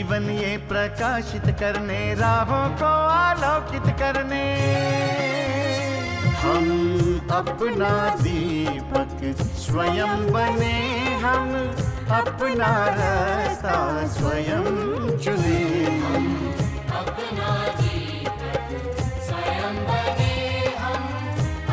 जीवन ये प्रकाशित करने, राहों को आलोकित करने। हम अपना दीपक स्वयं बने, हम अपना रास्ता स्वयं चुने। हम अपना दीपक स्वयं बने, हम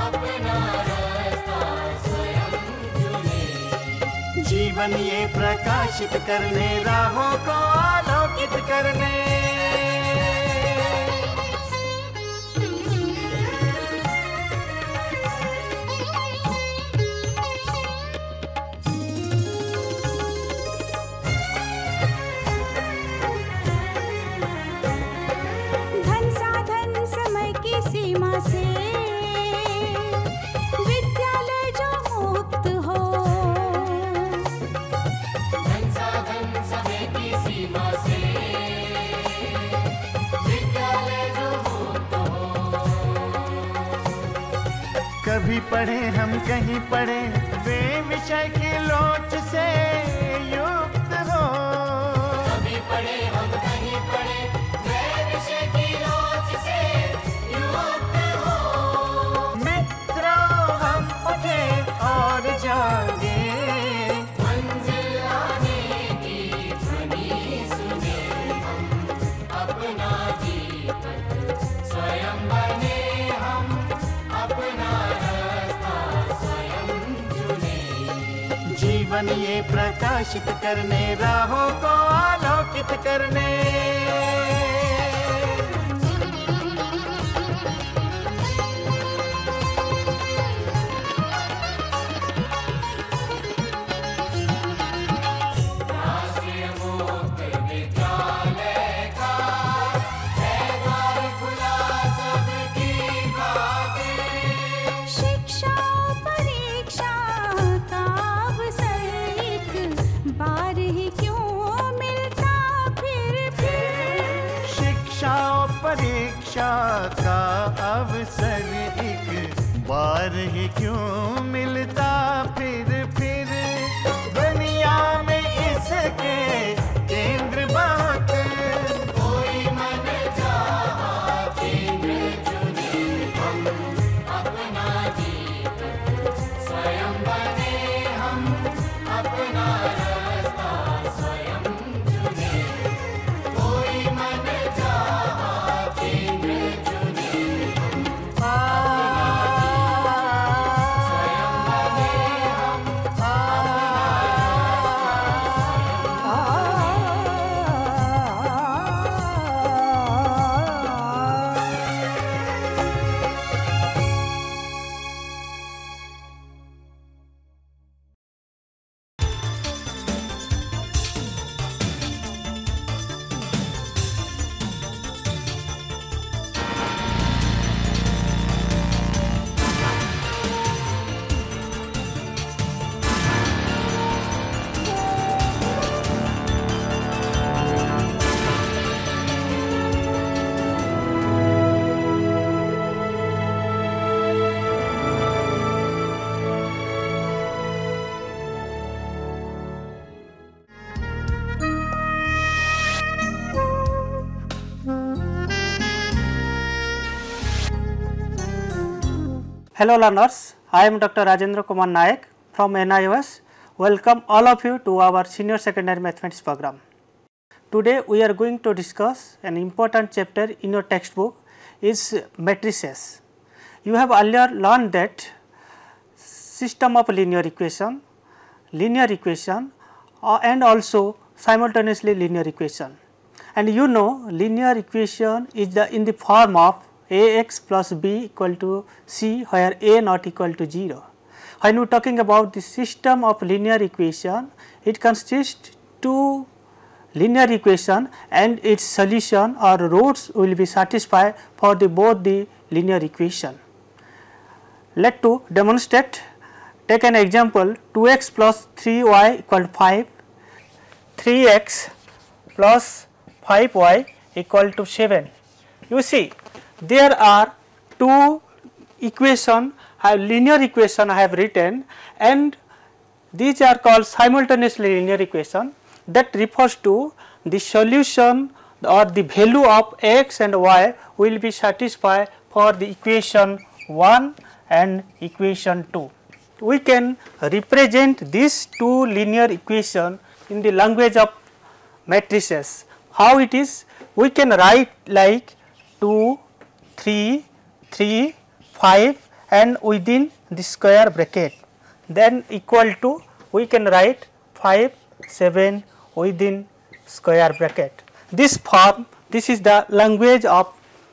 अपना रास्ता स्वयं चुने। जीवन ये प्रकाशित करने, राहों को आलोकित करने। धन साधन समय की सीमा से विद्यालय जो मुक्त हो, धन साधन समय की सीमा से विद्यालय जो मुक्त हो। कभी पढ़े हम कहीं पढ़े, वे विषय की लोच से युक्त हो। कभी पढ़े हम कहीं पढ़े, वे विषय की लोच से युक्त हो। मित्रों हम उठे और जागे, मंजिल आने की ध्वनि सुने। हम अपना दीपक स्वयं बने, हम अपना रास्ता स्वयं चुने। जीवन ये प्रकाशित करने, राहों को आलोकित करने। राष्ट्रीय मुक्त विद्यालय का है द्वार खुला सबकी खातिर। शिक्षा परीक्षा का अवसर एक बार ही क्यों मिलता फिर। शिक्षा और परीक्षा का अवसर एक बार ही क्यों मिलता फिर। दुनिया में इसके केंद्र बात, कोई मन चाहा केंद्र चुने। हम अपना दीपक स्वयं बने, हम अपना रास्ता स्वयं चुने। कोई मन चाहा केंद्र चुने। Hello learners, I am Dr. Rajendra Kumar Nayak from NIOS. Welcome all of you to our senior secondary mathematics program. Today we are going to discuss an important chapter in your textbook is matrices. You have earlier learned that system of linear equation and also simultaneously linear equation. And you know linear equation is in the form of ax plus b equal to c, where a not equal to 0. When we are talking about the system of linear equation, it consists two linear equation and its solution or roots will be satisfied for both the linear equation. Let to demonstrate, take an example 2x plus 3y equal to 5, 3x plus 5y equal to 7. You see there are two equation, linear equation I have written, and these are called simultaneously linear equation. That refers to the solution or the value of x and y will be satisfied for the equation 1 and equation 2. We can represent these two linear equation in the language of matrices. How it is? We can write like 2, 3, 3, 5 and within the square bracket, then equal to we can write 5, 7 within square bracket. This form, this is the language of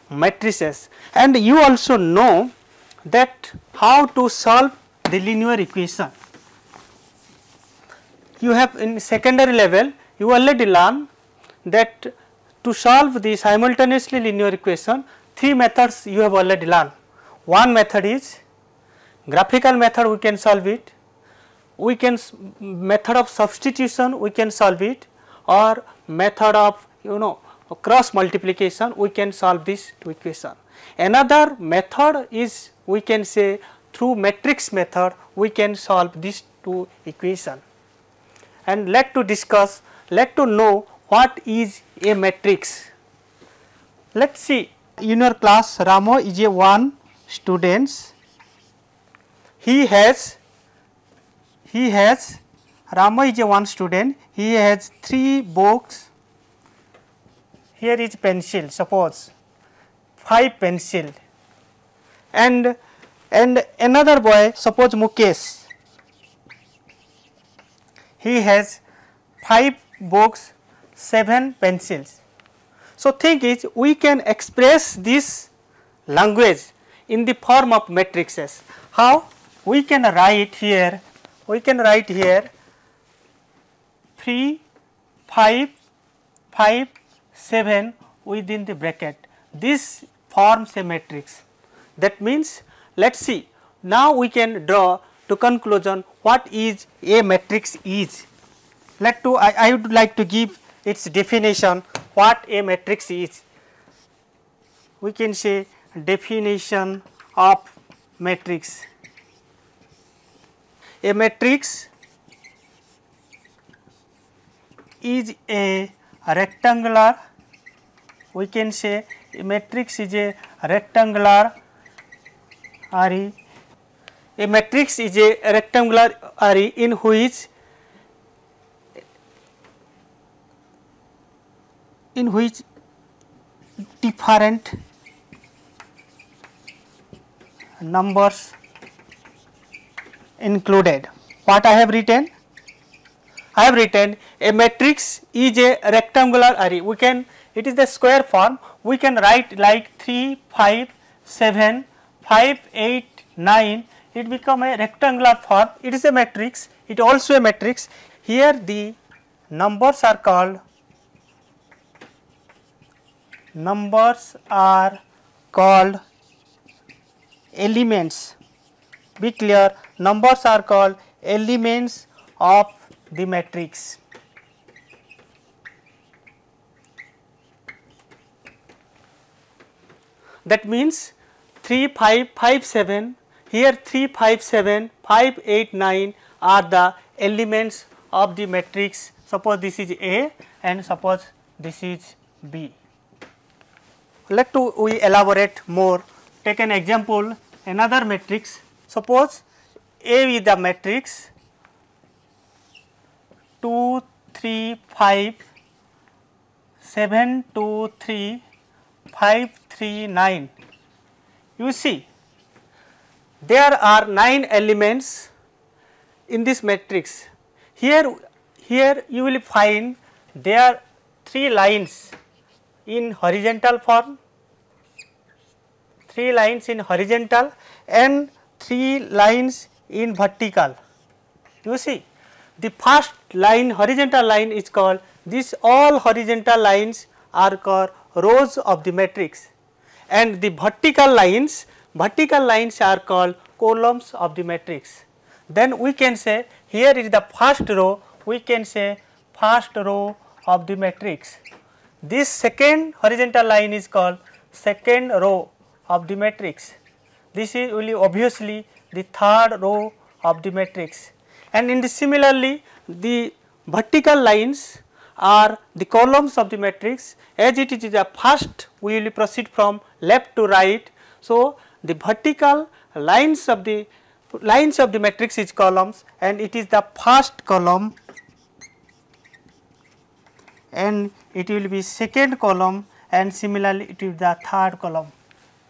matrices, and you also know that how to solve the linear equation. You have in secondary level you already learned that to solve the simultaneously linear equation, 3 methods you have already learned. One method is graphical method, we can solve it. We can method of substitution, we can solve it, or method of cross multiplication, we can solve this equation. Another method is we can say through matrix method we can solve these two equation. And let to discuss, let to know what is a matrix. Let us see, in your class Ramo is a one student. Ramo is a one student, he has 3 books. Here is pencil, suppose 5 pencil, and another boy, suppose Mukesh, he has 5 books, 7 pencils. So think is we can express this language in the form of matrices. How? We can write here 3, 5, 5, 7 within the bracket. This forms a matrix. That means, let us see, now we can draw to conclusion what is a matrix is. I would like to give its definition, what a matrix is. We can say definition of matrix. A matrix is a rectangular, we can say a matrix is a rectangular array. A matrix is a rectangular array in which different numbers included. What I have written? I have written a matrix is a rectangular array. We can, it is the square form, we can write like 3, 5, 7, 5, 8, 9, it become a rectangular form. It is a matrix, it also a matrix. Here the numbers are called elements. Be clear, numbers are called elements of the matrix. That means 3, 5, 5, 7, here 3, 5, 7, 5, 8, 9 are the elements of the matrix. Suppose this is A and suppose this is B. Let we elaborate more. Take an example, another matrix. Suppose A is the matrix 2, 3, 5, 7, 2, 3, 5, 3, 9. You see, there are 9 elements in this matrix. Here you will find there are 3 lines in horizontal form, 3 lines in horizontal and 3 lines in vertical. You see, the first line, horizontal line is called, these all horizontal lines are called rows of the matrix, and the vertical lines are called columns of the matrix. Then we can say here is the first row, we can say first row of the matrix. This second horizontal line is called second row of the matrix. This is really obviously the third row of the matrix, and in the similarly the vertical lines are the columns of the matrix. As it is the first, we will proceed from left to right. So, the vertical lines of the matrix is columns, and it is the first column, and it will be second column, and similarly it will be the third column.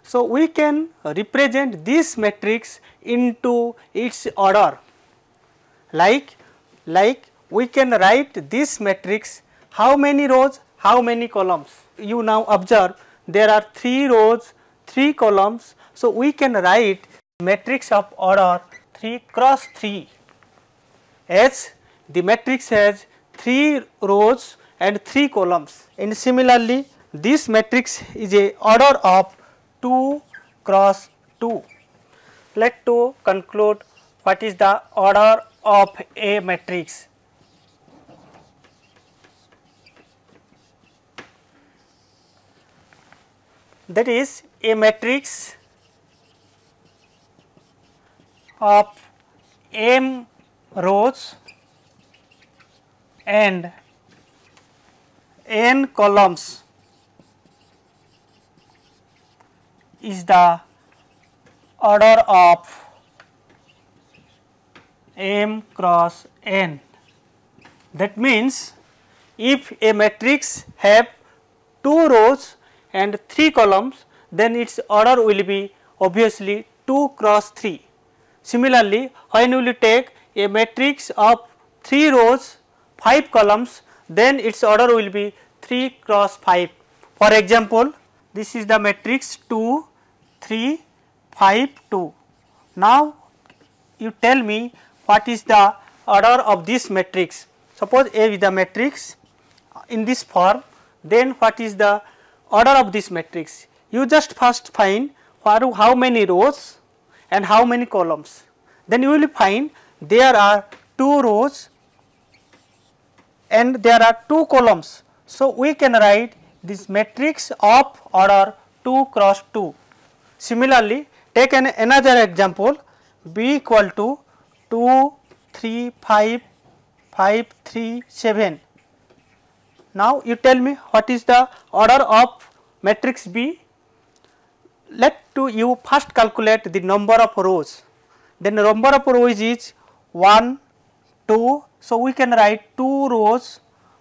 So, we can represent this matrix into its order, like we can write this matrix, how many rows, how many columns. You now observe there are 3 rows, 3 columns. So, we can write matrix of order 3 cross 3, as the matrix has 3 rows and 3 columns, and similarly this matrix is a order of 2 cross 2. Let us to conclude what is the order of a matrix. That is, a matrix of m rows and n columns is the order of m cross n. That means, if a matrix have 2 rows and 3 columns, then its order will be obviously 2 cross 3. Similarly, when we will take a matrix of 3 rows, 5 columns, then its order will be 3 cross 5. For example, this is the matrix 2, 3, 5, 2. Now, you tell me what is the order of this matrix. Suppose A is the matrix in this form, then what is the order of this matrix? You just first find how many rows and how many columns. Then you will find there are 2 rows and there are 2 columns. So, we can write this matrix of order 2 cross 2. Similarly, take another example, B equal to 2, 3, 5, 5, 3, 7. Now, you tell me what is the order of matrix B. Let you first calculate the number of rows. Then the number of rows is 1, 2. So, we can write 2 rows,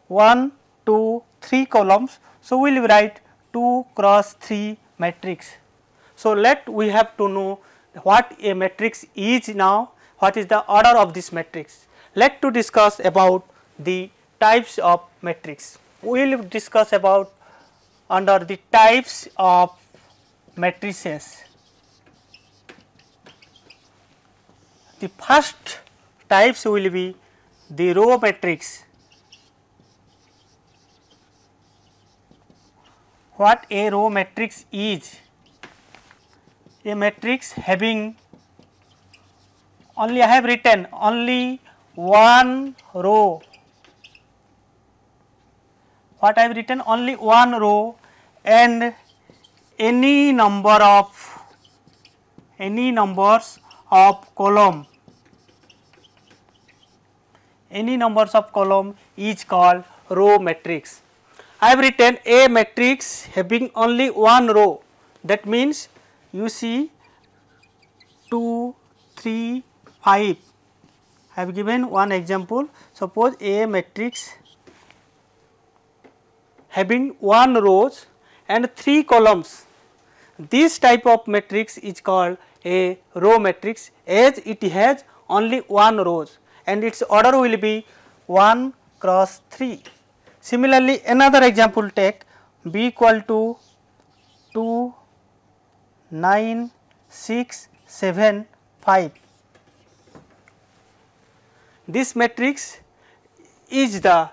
1, 2, 3 columns. So, we will write 2 cross 3 matrix. So, we have to know what a matrix is now, what is the order of this matrix. Let to discuss about the types of matrix. We will discuss about under the types of matrices. The first types will be the row matrix. What a row matrix is? A matrix having only, I have written only one row. What I have written? Only one row and any numbers of column. Any numbers of column is called row matrix. I have written a matrix having only one row. That means, you see 2, 3, 5. I have given one example. Suppose a matrix having 1 rows and 3 columns. This type of matrix is called a row matrix, as it has only 1 rows and its order will be 1 cross 3. Similarly, another example take B equal to 2, 9, 6, 7, 5. This matrix is a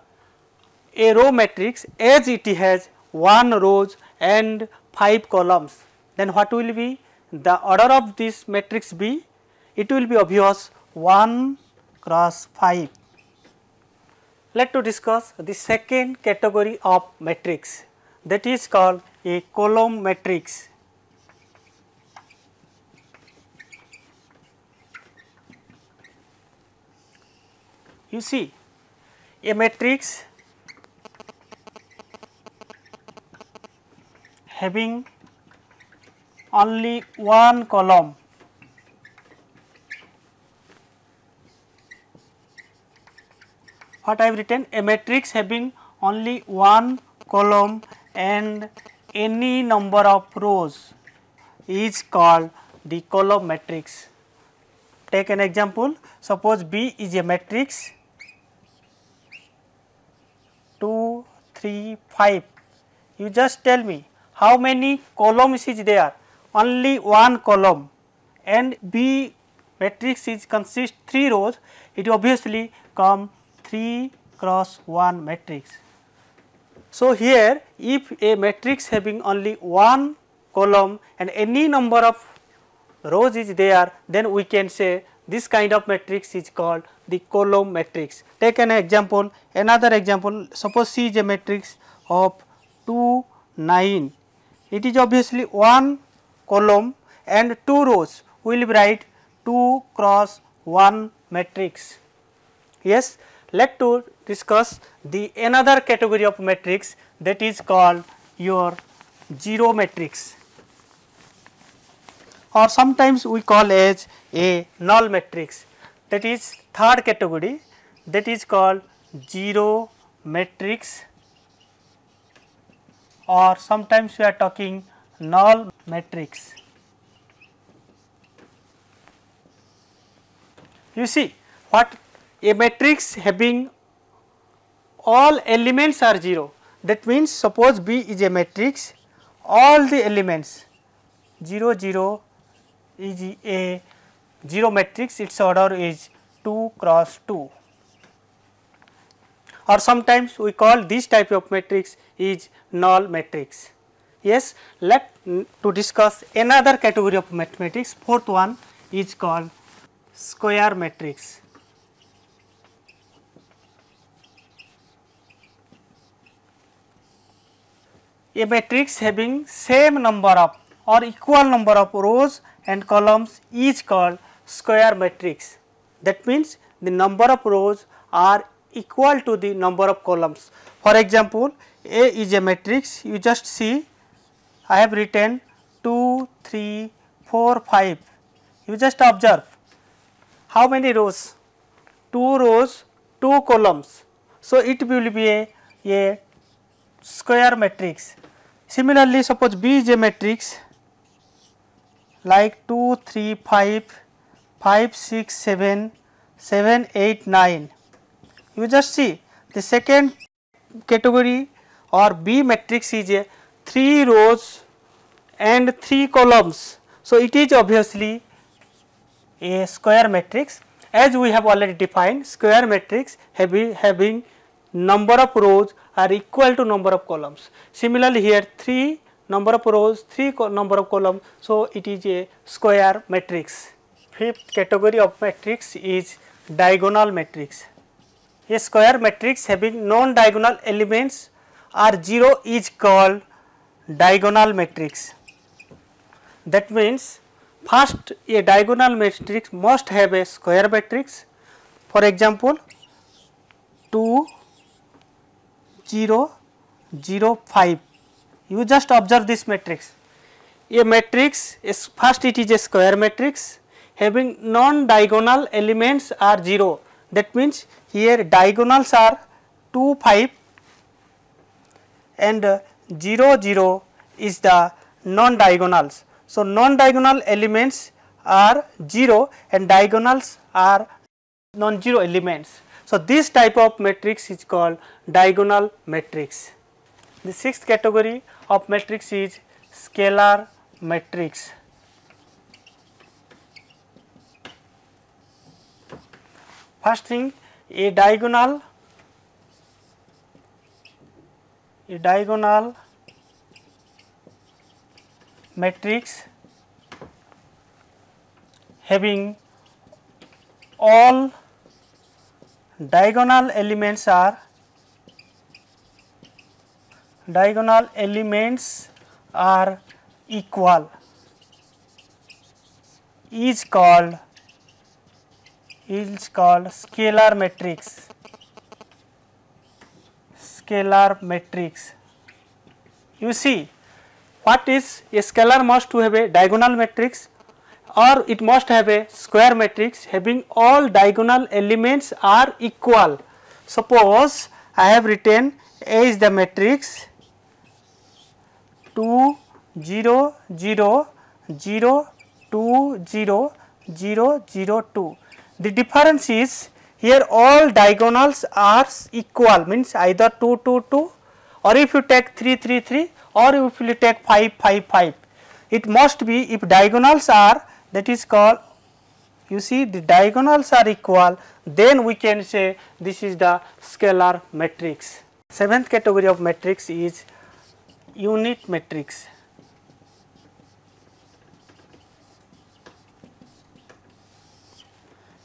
row matrix, as it has 1 rows and 5 columns. Then what will be the order of this matrix be? It will be obvious 1 cross 5. Let us discuss the second category of matrix, that is called a column matrix. You see, a matrix having only one column what I have written, a matrix having only one column and any number of rows is called the column matrix. Take an example, suppose B is a matrix 2, 3, 5. You just tell me how many columns is there, only one column, and B matrix is consist 3 rows, it obviously come 3 cross 1 matrix. So, here if a matrix having only one column and any number of rows is there, then we can say this kind of matrix is called the column matrix. Take an example, another example, suppose C is a matrix of 2, 9. It is obviously one column and 2 rows, we will write 2 cross 1 matrix. Yes, let to discuss the another category of matrix, that is called your 0 matrix, or sometimes we call as a null matrix. That is third category, that is called 0 matrix, or sometimes we are talking null matrix. You see what, a matrix having all elements are 0, that means suppose B is a matrix, all the elements 0, 0 is a 0 matrix, its order is 2 cross 2, or sometimes we call this type of matrix is null matrix. Yes, let to discuss another category of matrix, fourth one is called square matrix. A matrix having same number of or equal number of rows and columns is called square matrix. That means the number of rows are equal to the number of columns. For example, A is a matrix, you just see I have written 2, 3, 4, 5. You just observe how many rows? 2 rows, 2 columns. So, it will be a square matrix. Similarly, suppose B is a matrix like 2, 3, 5, 5, 6, 7, 7, 8, 9. You just see the second category or B matrix is a 3 rows and 3 columns. So, it is obviously a square matrix. As we have already defined, square matrix having number of rows are equal to number of columns. Similarly, here 3 number of rows, 3 number of columns, so it is a square matrix. Fifth category of matrix is diagonal matrix. A square matrix having non-diagonal elements are 0 is called diagonal matrix. That means first a diagonal matrix must have a square matrix. For example, 2, 0, 0, 5. You just observe this matrix. A matrix is first it is a square matrix having non-diagonal elements are 0. That means here diagonals are 2, 5 and 0, 0 is the non-diagonals. So, non-diagonal elements are 0 and diagonals are non-zero elements. So, this type of matrix is called diagonal matrix. The sixth category of matrix is scalar matrix. First thing, a diagonal matrix having all diagonal elements are equal is called scalar matrix. You see What is a scalar must to have a diagonal matrix or it must have a square matrix having all diagonal elements are equal. Suppose I have written A is the matrix 2 0 0 0 2 0 0 0 2. The difference is here all diagonals are equal, means either 2 2 2 or if you take 3 3 3 or if you take 5 5 5. It must be if diagonals are, that is called, you see the diagonals are equal, then we can say this is the scalar matrix. Seventh category of matrix is unit matrix.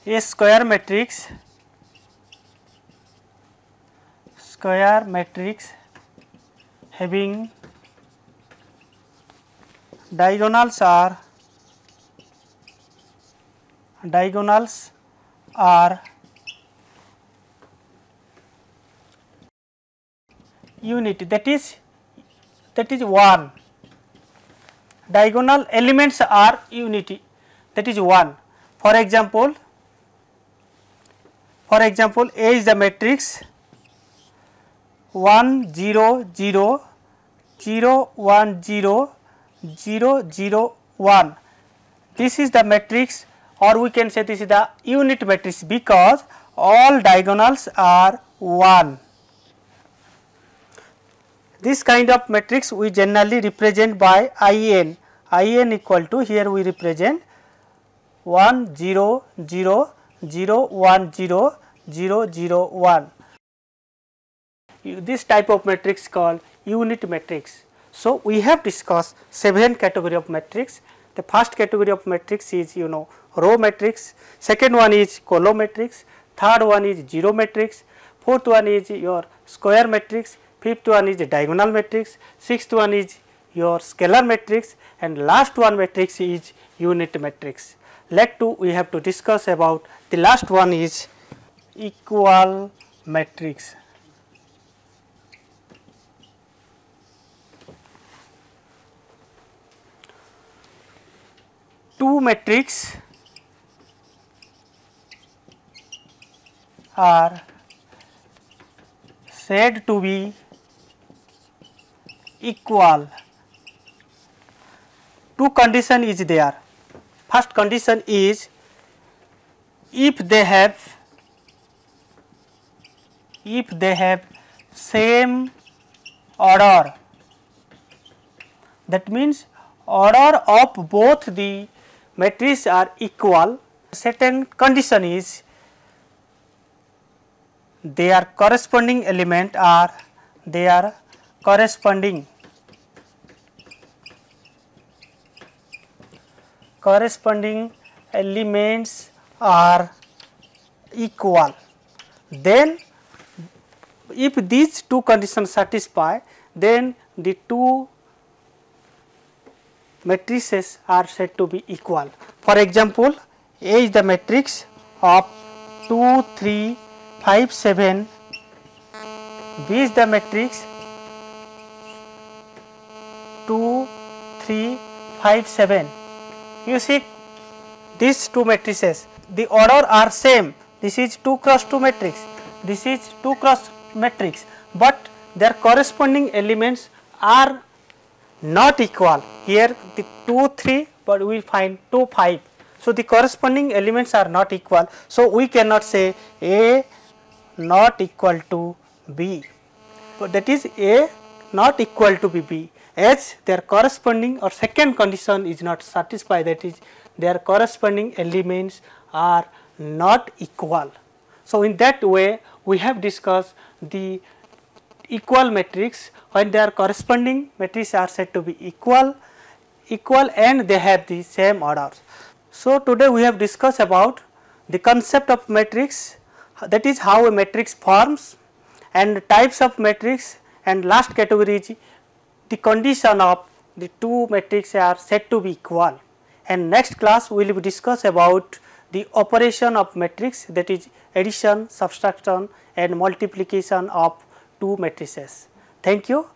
A square matrix having diagonals are unity, that is 1. Diagonal elements are unity, that is 1. For example, A is the matrix 1 0 0 0 1 0 0 0 1. This is the matrix, or we can say this is the unit matrix because all diagonals are 1. This kind of matrix we generally represent by IN. IN equal to, here we represent 1 0 0 0 1 0 0 0 1. This type of matrix called unit matrix. So we have discussed 7 category of matrix. The first category of matrix is row matrix, second one is column matrix, third one is zero matrix, fourth one is your square matrix, fifth one is diagonal matrix, sixth one is your scalar matrix, and last one matrix is unit matrix. Leg 2 we have to discuss about the last one is equal matrix. Two matrices are said to be equal. Two condition is there. First condition is if they have same order, that means order of both the matrices are equal. Second condition is their corresponding element are corresponding elements are equal. Then if these two conditions satisfy, then the two matrices are said to be equal. For example, A is the matrix of 2 3 5 7, B is the matrix 2 3 5 7. You see these two matrices, the order are same. This is 2 cross 2 matrix, this is 2 cross matrix, but their corresponding elements are not equal. Here the 2 3, but we find 2 5. So the corresponding elements are not equal. So we cannot say A not equal to B, but that is A not equal to B, as their corresponding or second condition is not satisfied, that is their corresponding elements are not equal. So in that way we have discussed the equal matrix when their corresponding matrices are said to be equal and they have the same order. So today we have discussed about the concept of matrix, that is how a matrix forms, and types of matrix, and last category is the condition of the two matrices are said to be equal. And next class we will discuss about the operation of matrix, that is addition, subtraction and multiplication of two matrices. Thank you.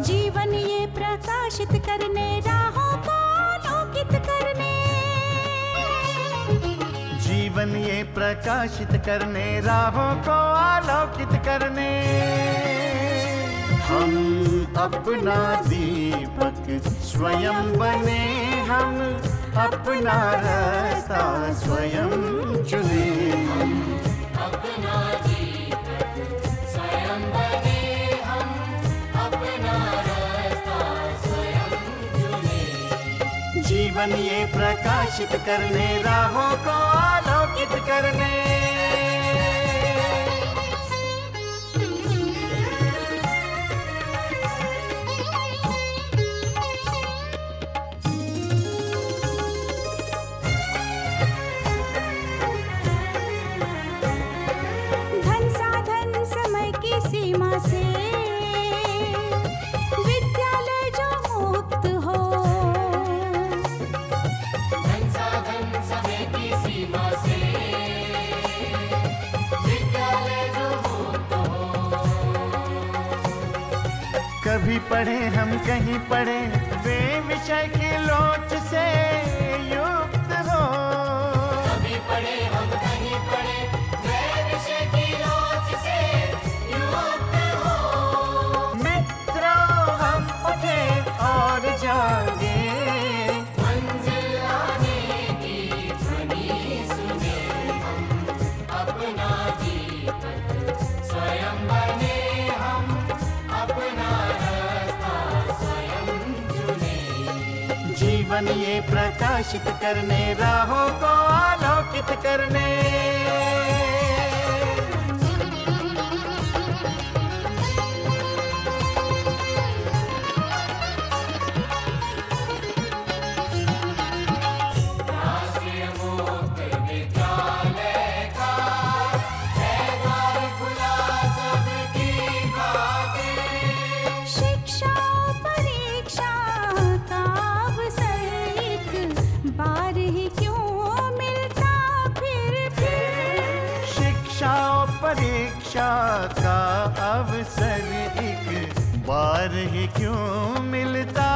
जीवन ये प्रकाशित करने, राहों को आलोकित करने। जीवन ये प्रकाशित करने, राहों को आलोकित करने। हम अपना दीपक स्वयं बने, हम अपना रास्ता स्वयं चुने। अपना दीपक स्वयं बने, हम अपना रास्ता स्वयं चुने। जीवन ये प्रकाशित करने, राहों को आलोकित करने। धन साधन समय की सीमा से विद्यालय जो मुक्त हो। धन साधन समय की सीमा से विद्यालय जो मुक्त हो। कभी पढ़े हम कहीं पढ़े, वे विषय की लोच से युक्त हो। कभी पढ़े हम कहीं पढ़े, वे विषय की लोच से युक्त हो। मित्रों हम उठे और जागे, मंजिल आने की ध्वनि सुने। हम अपना दीपक स्वयं बने, हम अपना रास्ता स्वयं चुने। जीवन ये प्रकाशित करने, राहों को आलोकित करने। राष्ट्रीय मुक्त विद्यालय का है द्वार खुला सबकी खातिर। शिक्षा परीक्षा का अवसर एक बार ही क्यों मिलता फिर। शिक्षा और परीक्षा का अवसर एक बार ही क्यों मिलता